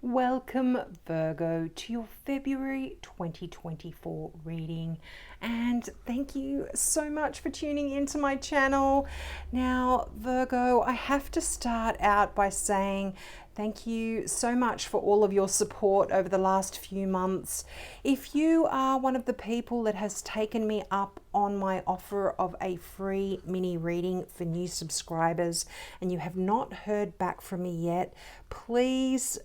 Welcome, Virgo, to your February 2024 reading, and thank you so much for tuning into my channel. Now, Virgo, I have to start out by saying thank you so much for all of your support over the last few months. If you are one of the people that has taken me up on my offer of a free mini reading for new subscribers and you have not heard back from me yet, please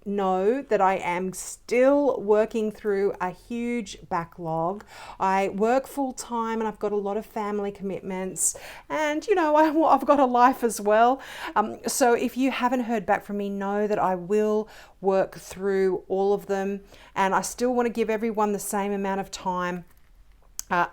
know that I am still working through a huge backlog. I work full time and I've got a lot of family commitments, and I've got a life as well. So if you haven't heard back from me, know that I will work through all of them, and I still want to give everyone the same amount of time.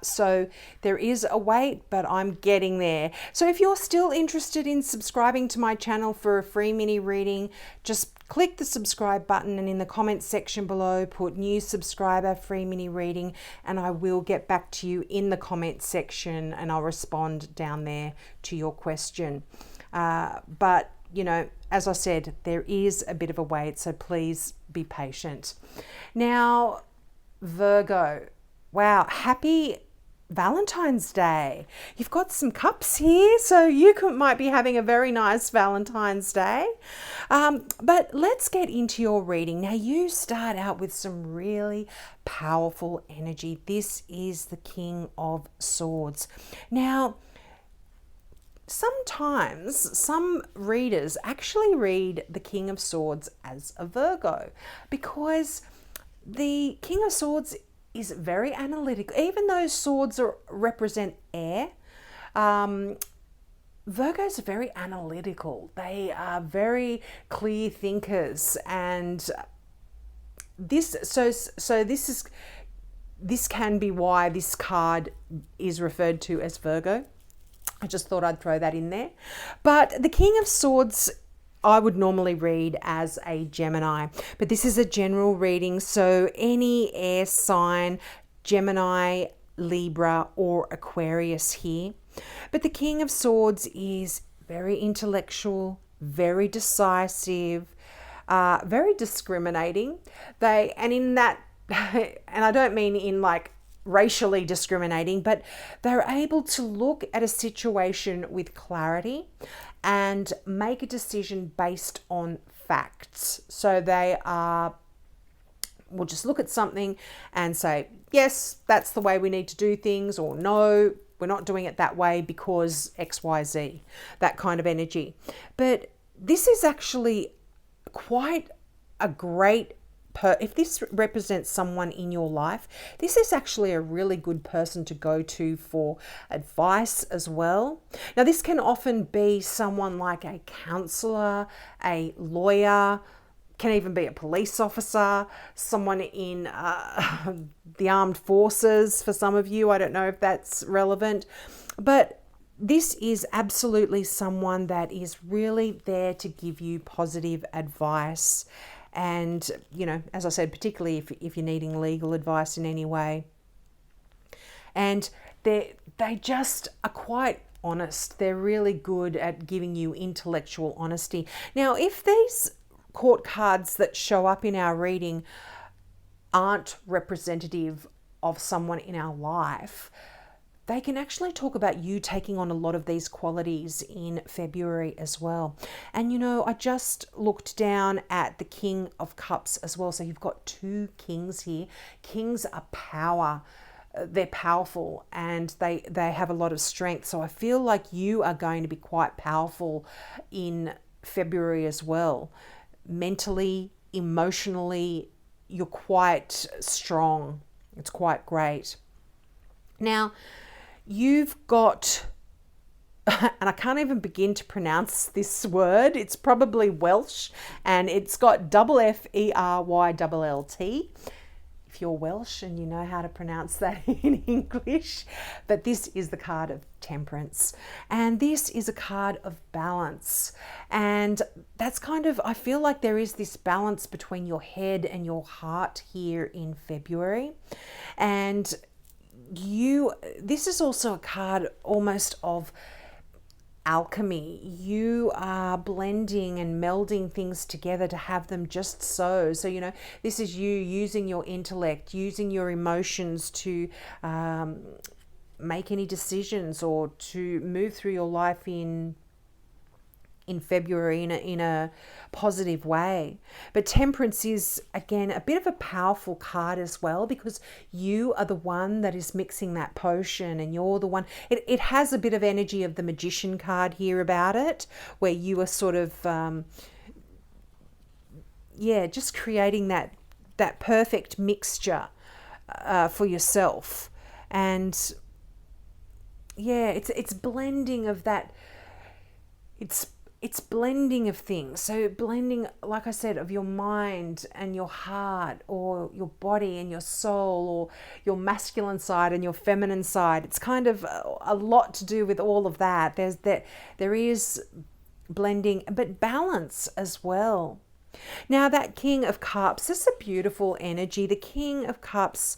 So there is a wait, but I'm getting there. So if you're still interested in subscribing to my channel for a free mini reading, just click the subscribe button and in the comments section below put new subscriber free mini reading, and I will get back to you in the comments section and I'll respond down there to your question. But as I said, there is a bit of a wait, so please be patient. Now, Virgo, wow, happy Valentine's Day. You've got some cups here, so you might be having a very nice Valentine's Day. But let's get into your reading. Now, you start out with some really powerful energy. This is the King of Swords. Now, sometimes some readers actually read the King of Swords as a Virgo, because the King of Swords is very analytical. Even though swords represent air, Virgos are very analytical. They are very clear thinkers, and this can be why this card is referred to as Virgo. I just thought I'd throw that in there. But the King of Swords I would normally read as a Gemini, but this is a general reading, so any air sign, Gemini, Libra, or Aquarius here. But the King of Swords is very intellectual, very decisive, very discriminating. And I don't mean in like racially discriminating, but they're able to look at a situation with clarity and make a decision based on facts. So will just look at something and say, yes, that's the way we need to do things, or no, we're not doing it that way because XYZ, that kind of energy. But this is actually quite a great if this represents someone in your life, this is actually a really good person to go to for advice as well. Now, this can often be someone like a counselor, a lawyer, can even be a police officer, someone in the armed forces for some of you. I don't know if that's relevant, but this is absolutely someone that is really there to give you positive advice. And, as I said, particularly if you're needing legal advice in any way. And they just are quite honest. They're really good at giving you intellectual honesty. Now, if these court cards that show up in our reading aren't representative of someone in our life, they can actually talk about you taking on a lot of these qualities in February as well. And I just looked down at the King of Cups as well. So you've got two kings here. Kings are power. They're powerful and they have a lot of strength. So I feel like you are going to be quite powerful in February as well. Mentally, emotionally, you're quite strong. It's quite great. Now, you've got, and I can't even begin to pronounce this word. It's probably Welsh, and it's got FERYLLT. If you're Welsh and you know how to pronounce that in English. But this is the card of Temperance, and this is a card of balance. And that's I feel like there is this balance between your head and your heart here in February. And this is also a card almost of alchemy. You are blending and melding things together to have them just so. So, this is you using your intellect, using your emotions to make any decisions or to move through your life in February in a positive way. But Temperance is, again, a bit of a powerful card as well, because you are the one that is mixing that potion, and you're the one. It has a bit of energy of the Magician card here about it, where you are sort of, just creating that perfect mixture for yourself. And it's blending of that. It's blending of things. So blending, like I said, of your mind and your heart, or your body and your soul, or your masculine side and your feminine side. It's kind of a lot to do with all of that. There is blending, but balance as well. Now, that King of Cups, this is a beautiful energy. The King of Cups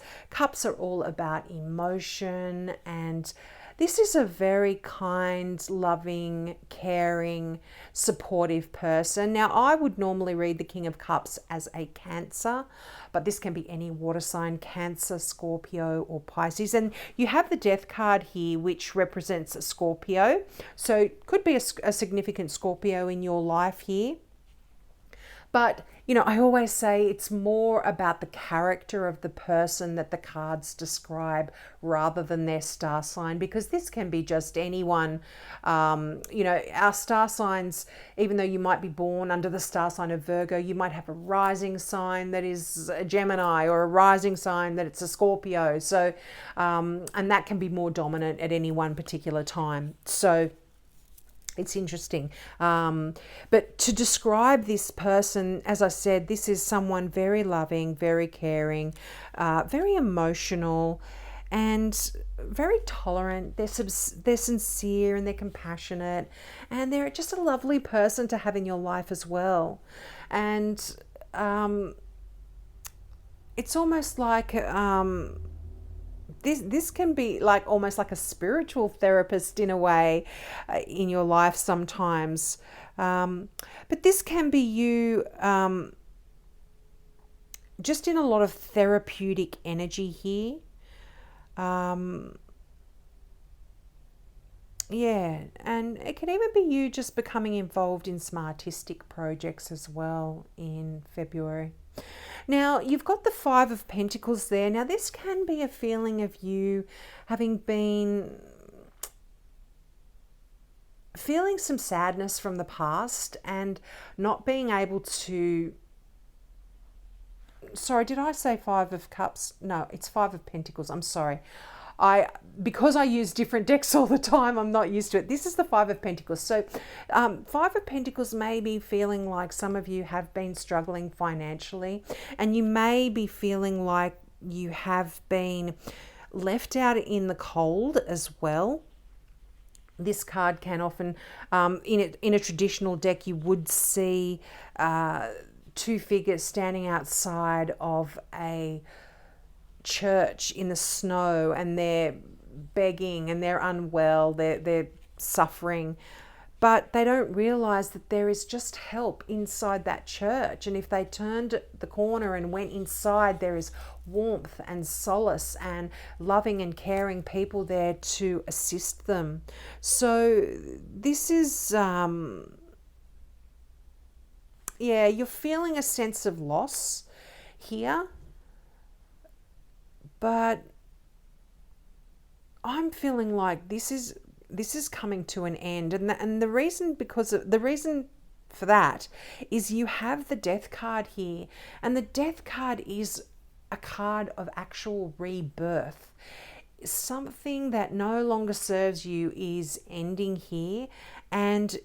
are all about emotion, and this is a very kind, loving, caring, supportive person. Now, I would normally read the King of Cups as a Cancer, but this can be any water sign: Cancer, Scorpio, or Pisces. And you have the Death card here, which represents a Scorpio. So it could be a significant Scorpio in your life here. But, I always say it's more about the character of the person that the cards describe rather than their star sign, because this can be just anyone. Our star signs, even though you might be born under the star sign of Virgo, you might have a rising sign that is a Gemini, or a rising sign that it's a Scorpio. So, and that can be more dominant at any one particular time. So, it's interesting. But to describe this person, as I said, this is someone very loving, very caring, very emotional, and very tolerant. They're sincere, and they're compassionate, and they're just a lovely person to have in your life as well. And it's almost like this can be like almost like a spiritual therapist in a way in your life sometimes. But this can be you just in a lot of therapeutic energy here. And it can even be you just becoming involved in some artistic projects as well in February. Now, you've got the Five of Pentacles there. Now, this can be a feeling of you having been feeling some sadness from the past and not being able to... Sorry, did I say Five of Cups? No, it's Five of Pentacles. I'm sorry. Because I use different decks all the time, I'm not used to it. This is the Five of Pentacles. So Five of Pentacles may be feeling like some of you have been struggling financially, and you may be feeling like you have been left out in the cold as well. This card can often, in a traditional deck, you would see two figures standing outside of a church in the snow, and they're begging, and they're unwell, they're suffering, but they don't realize that there is just help inside that church. And if they turned the corner and went inside, there is warmth and solace and loving and caring people there to assist them. So this is you're feeling a sense of loss here. But I'm feeling like this is coming to an end, and the reason for that is you have the Death card here, and the Death card is a card of actual rebirth. Something that no longer serves you is ending here, and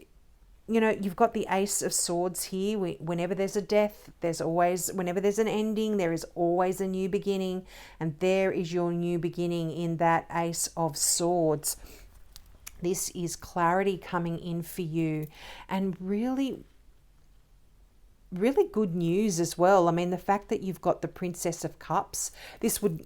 you've got the Ace of Swords here. Whenever there's a death, whenever there's an ending, there is always a new beginning. And there is your new beginning in that Ace of Swords. This is clarity coming in for you, and really, really good news as well. I mean, the fact that you've got the Princess of Cups, this would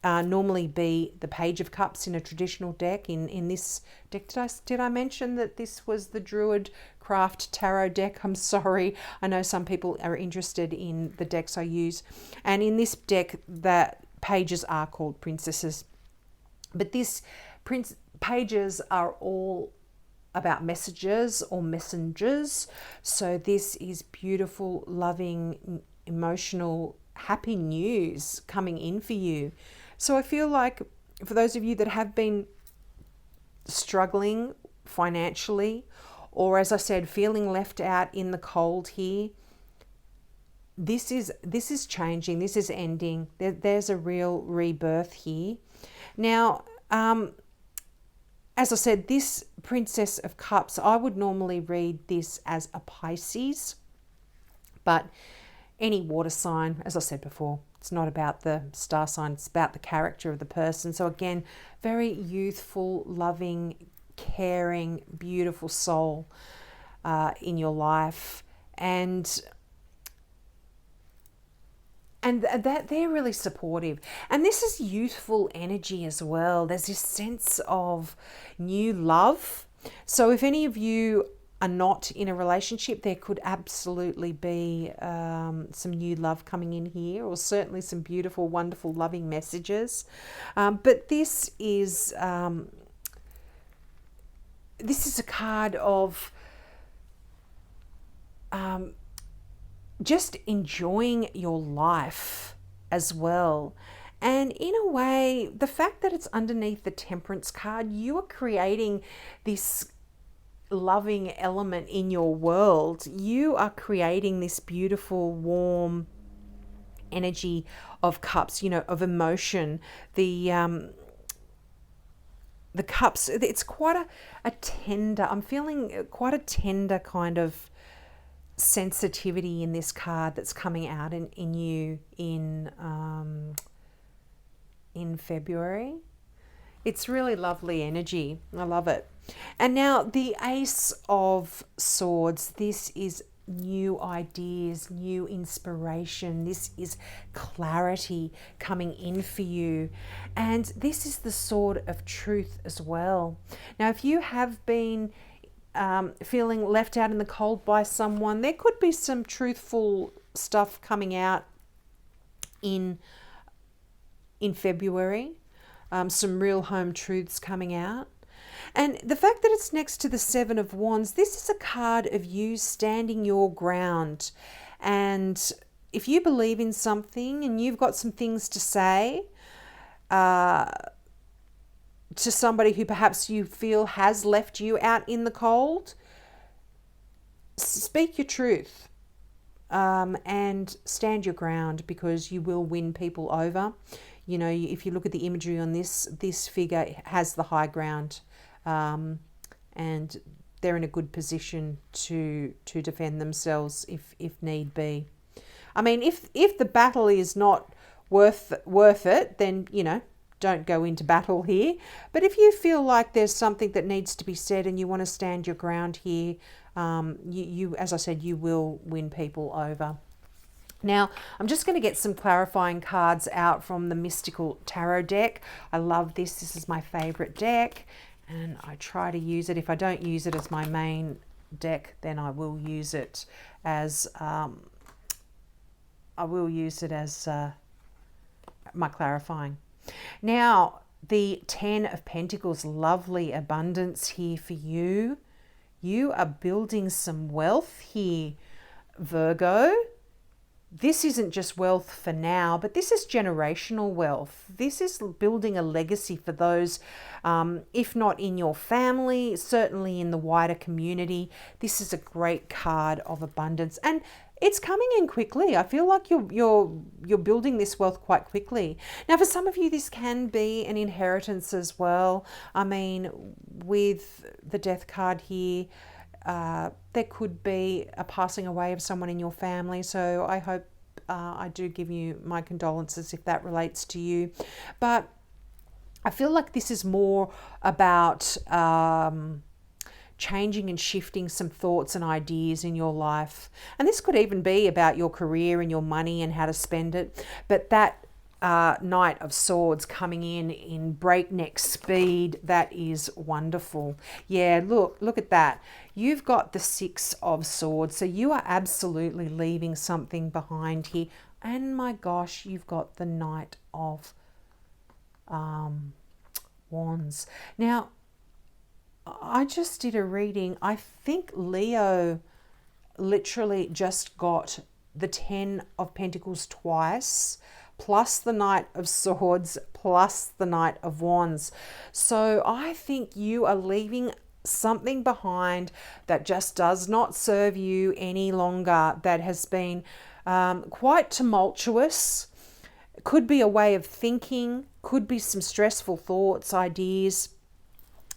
normally be the Page of Cups in a traditional deck. In this deck, did I mention that this was the Druid Craft Tarot deck? I'm sorry. I know some people are interested in the decks I use. And in this deck, the pages are called princesses. But pages are all about messages or messengers. So this is beautiful, loving, emotional, happy news coming in for you. So I feel like for those of you that have been struggling financially, or as I said, feeling left out in the cold here, this is changing. This is ending. There's a real rebirth here. Now, as I said, this Princess of Cups, I would normally read this as a Pisces, but any water sign, as I said before, it's not about the star sign, it's about the character of the person. So again, very youthful, loving, caring, beautiful soul in your life. And that they're really supportive. And this is youthful energy as well. There's this sense of new love. So if any of you are not in a relationship, there could absolutely be some new love coming in here, or certainly some beautiful, wonderful, loving messages. But this is a card of just enjoying your life as well. And in a way, the fact that it's underneath the Temperance card, you are creating this loving element in your world. You are creating this beautiful, warm energy of cups, of emotion. The cups, it's quite a tender, I'm feeling quite a tender kind of sensitivity in this card that's coming out in you in February. It's really lovely energy. I love it. And now the Ace of Swords. This is new ideas, new inspiration. This is clarity coming in for you. And this is the Sword of Truth as well. Now, if you have been feeling left out in the cold by someone, there could be some truthful stuff coming out in February. Some real home truths coming out. And the fact that it's next to the Seven of Wands, this is a card of you standing your ground. And if you believe in something and you've got some things to say to somebody who perhaps you feel has left you out in the cold, speak your truth and stand your ground, because you will win people over. If you look at the imagery on this figure has the high ground, and they're in a good position to defend themselves if need be. I mean, if the battle is not worth it, then don't go into battle here. But if you feel like there's something that needs to be said and you want to stand your ground here, you as I said, you will win people over. Now, I'm just going to get some clarifying cards out from the Mystical Tarot deck. I love this. This is my favorite deck, and I try to use it. If I don't use it as my main deck, then I will use it as my clarifying. Now, the Ten of Pentacles, lovely abundance here for you. You are building some wealth here, Virgo. This isn't just wealth for now, but this is generational wealth. This is building a legacy for those, if not in your family, certainly in the wider community. This is a great card of abundance, and it's coming in quickly. I feel like you're building this wealth quite quickly. Now, for some of you, this can be an inheritance as well. I mean, with the Death card here, there could be a passing away of someone in your family. So I hope I do give you my condolences if that relates to you. But I feel like this is more about changing and shifting some thoughts and ideas in your life. And this could even be about your career and your money and how to spend it. But that Knight of Swords coming in breakneck speed. That is wonderful. Yeah, look at that. You've got the Six of Swords, so you are absolutely leaving something behind here. And my gosh, you've got the Knight of Wands. Now, I just did a reading. I think Leo literally just got the 10 of Pentacles twice, plus the Knight of Swords, plus the Knight of Wands. So I think you are leaving something behind that just does not serve you any longer, that has been quite tumultuous. Could be a way of thinking, could be some stressful thoughts, ideas.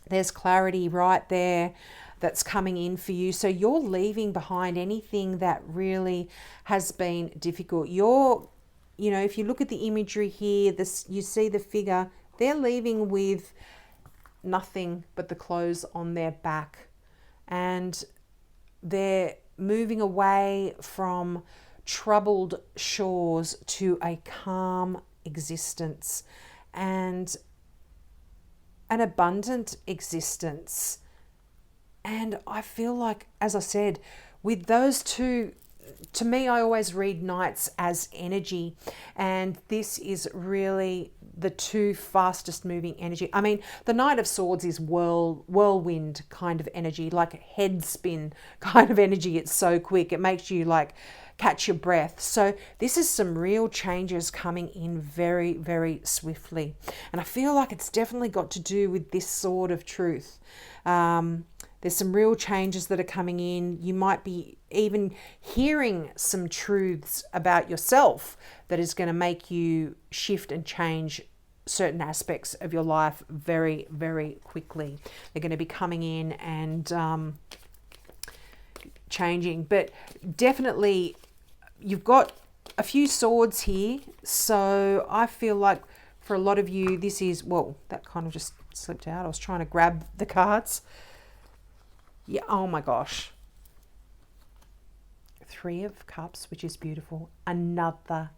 There's clarity right there that's coming in for you. So you're leaving behind anything that really has been difficult. If you look at the imagery here, you see the figure, they're leaving with nothing but the clothes on their back. And they're moving away from troubled shores to a calm existence and an abundant existence. And I feel like, as I said, with those two, to me, I always read knights as energy, and this is really the two fastest moving energy. I mean, the Knight of Swords is whirlwind kind of energy, like head spin kind of energy. It's so quick, it makes you like catch your breath. So this is some real changes coming in very, very swiftly. And I feel like it's definitely got to do with this sword of truth. There's some real changes that are coming in. You might be even hearing some truths about yourself that is going to make you shift and change certain aspects of your life very, very quickly. They're going to be coming in and changing. But definitely, you've got a few swords here. So I feel like for a lot of you, this is, well, that kind of just slipped out. I was trying to grab the cards. Yeah, oh my gosh. Three of Cups, which is beautiful. Another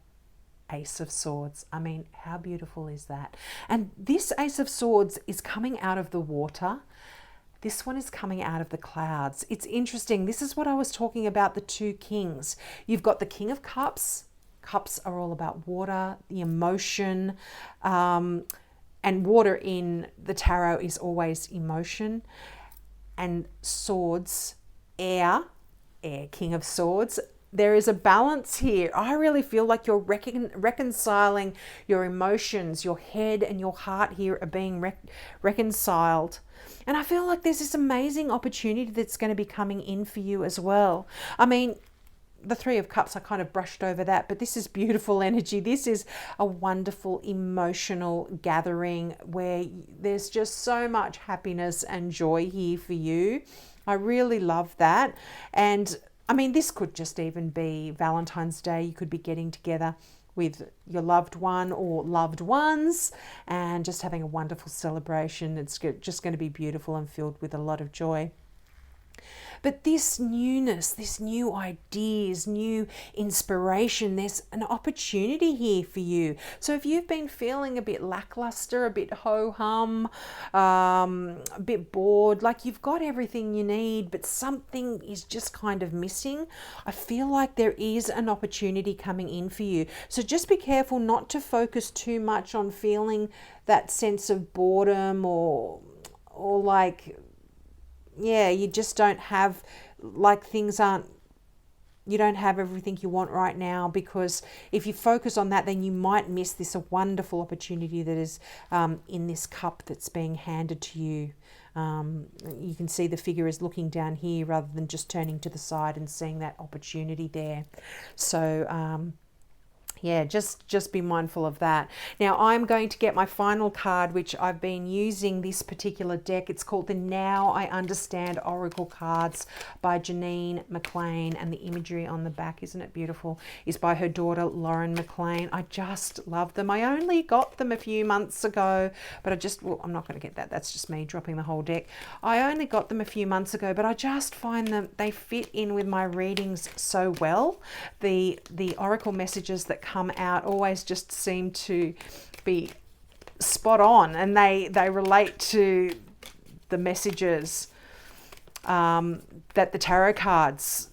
Ace of Swords. I mean, how beautiful is that? And this Ace of Swords is coming out of the water. This one is coming out of the clouds. It's interesting. This is what I was talking about, the two kings. You've got the King of Cups. Cups are all about water, the emotion, and water in the tarot is always emotion. And swords, air, King of Swords. There is a balance here. I really feel like you're reconciling your emotions. Your head and your heart here are being reconciled. And I feel like there's this amazing opportunity that's going to be coming in for you as well. I mean, the Three of Cups, I kind of brushed over that, but this is beautiful energy. This is a wonderful emotional gathering where there's just so much happiness and joy here for you. I really love that. And I mean, this could just even be Valentine's Day. You could be getting together with your loved one or loved ones and just having a wonderful celebration. It's just going to be beautiful and filled with a lot of joy. But this newness, this new ideas, new inspiration, there's an opportunity here for you. So if you've been feeling a bit lackluster, a bit ho-hum, a bit bored, like you've got everything you need, but something is just kind of missing, I feel like there is an opportunity coming in for you. So just be careful not to focus too much on feeling that sense of boredom or like, yeah, you just don't have, like you don't have everything you want right now, because if you focus on that, then you might miss this a wonderful opportunity that is in this cup that's being handed to you. You can see the figure is looking down here rather than just turning to the side and seeing that opportunity there. So, yeah, just be mindful of that. Now I'm going to get my final card, which I've been using this particular deck. It's called the Now I Understand Oracle Cards by Janine McLean, and the imagery on the back, isn't it beautiful, is by her daughter Lauren McLean. I just love them. I only got them a few months ago, but well, I'm not going to get that. That's just me dropping the whole deck. I only got them a few months ago, but I just find them, they fit in with my readings so well. The oracle messages that come out always just seem to be spot on, and they relate to the messages that the tarot cards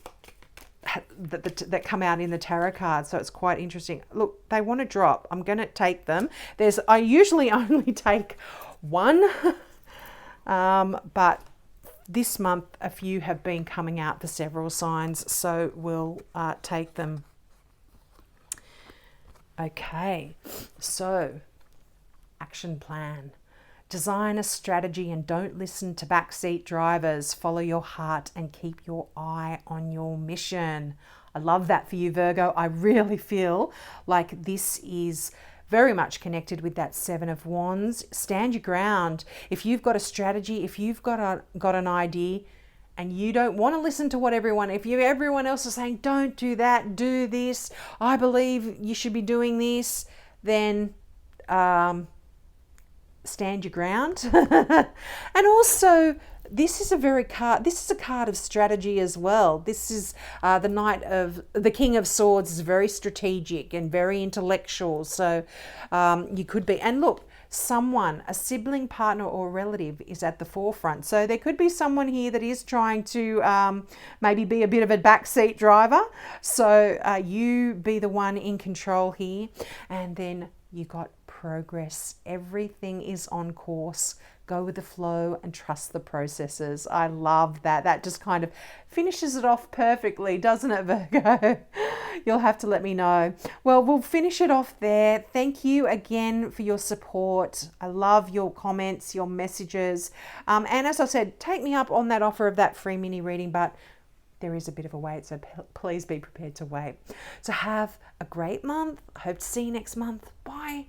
that come out in the tarot cards. So it's quite interesting. Look, they want to drop. I'm going to take them. I usually only take one, but this month a few have been coming out for several signs, so we'll take them. Okay, so action plan. Design a strategy and don't listen to backseat drivers. Follow your heart and keep your eye on your mission. I love that for you, Virgo. I really feel like this is very much connected with that Seven of Wands. Stand your ground. If you've got a strategy, if you've got an idea, and you don't want to listen to what everyone else is saying, don't do that, do this, I believe you should be doing this, then stand your ground. And also, this is a card of strategy as well. This is the King of Swords is very strategic and very intellectual. So you could be, and look, a sibling, partner or relative is at the forefront. So there could be someone here that is trying to maybe be a bit of a backseat driver. So you be the one in control here. And then you got progress. Everything is on course. Go with the flow and trust the processes. I love that. That just kind of finishes it off perfectly, doesn't it, Virgo? You'll have to let me know. Well, we'll finish it off there. Thank you again for your support. I love your comments, your messages. And as I said, take me up on that offer of that free mini reading, but there is a bit of a wait, so please be prepared to wait. So have a great month. I hope to see you next month. Bye.